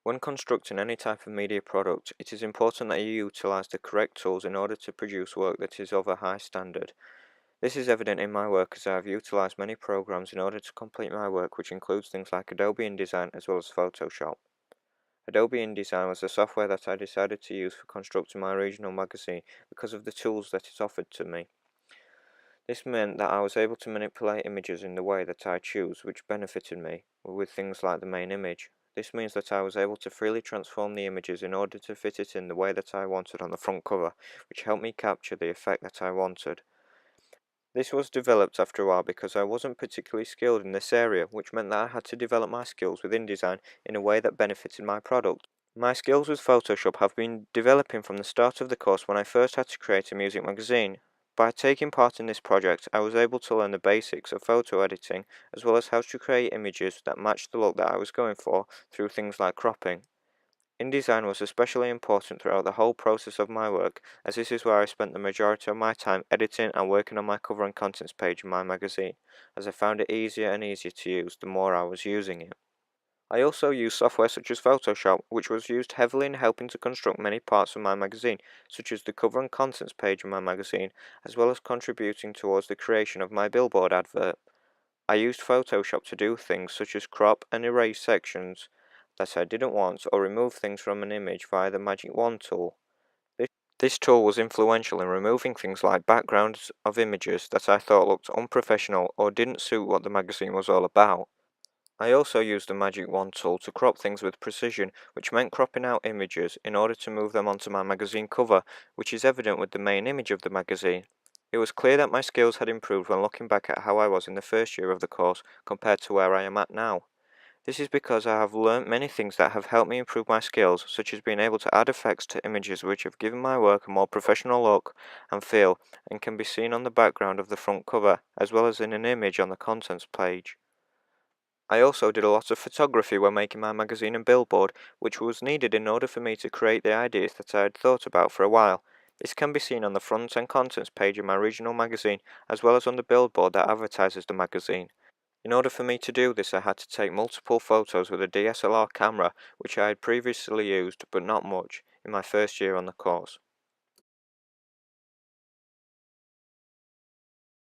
When constructing any type of media product, it is important that you utilize the correct tools in order to produce work that is of a high standard. This is evident in my work as I have utilized many programs in order to complete my work, which includes things like Adobe InDesign as well as Photoshop. Adobe InDesign was the software that I decided to use for constructing my regional magazine because of the tools that it offered to me. This meant that I was able to manipulate images in the way that I choose, which benefited me with things like the main image. This means that I was able to freely transform the images in order to fit it in the way that I wanted on the front cover, which helped me capture the effect that I wanted. This was developed after a while because I wasn't particularly skilled in this area, which meant that I had to develop my skills with InDesign in a way that benefited my product. My skills with Photoshop have been developing from the start of the course when I first had to create a music magazine. By taking part in this project, I was able to learn the basics of photo editing, as well as how to create images that matched the look that I was going for through things like cropping. InDesign was especially important throughout the whole process of my work, as this is where I spent the majority of my time editing and working on my cover and contents page in my magazine, as I found it easier and easier to use the more I was using it. I also use software such as Photoshop, which was used heavily in helping to construct many parts of my magazine, such as the cover and contents page of my magazine, as well as contributing towards the creation of my billboard advert. I used Photoshop to do things such as crop and erase sections that I didn't want or remove things from an image via the Magic Wand tool. This, this tool was influential in removing things like backgrounds of images that I thought looked unprofessional or didn't suit what the magazine was all about. I also used the Magic Wand tool to crop things with precision, which meant cropping out images in order to move them onto my magazine cover, which is evident with the main image of the magazine. It was clear that my skills had improved when looking back at how I was in the first year of the course compared to where I am at now. This is because I have learnt many things that have helped me improve my skills, such as being able to add effects to images which have given my work a more professional look and feel and can be seen on the background of the front cover, as well as in an image on the contents page. I also did a lot of photography when making my magazine and billboard, which was needed in order for me to create the ideas that I had thought about for a while. This can be seen on the front and contents page of my regional magazine, as well as on the billboard that advertises the magazine. In order for me to do this, I had to take multiple photos with a DSLR camera, which I had previously used, but not much, in my first year on the course.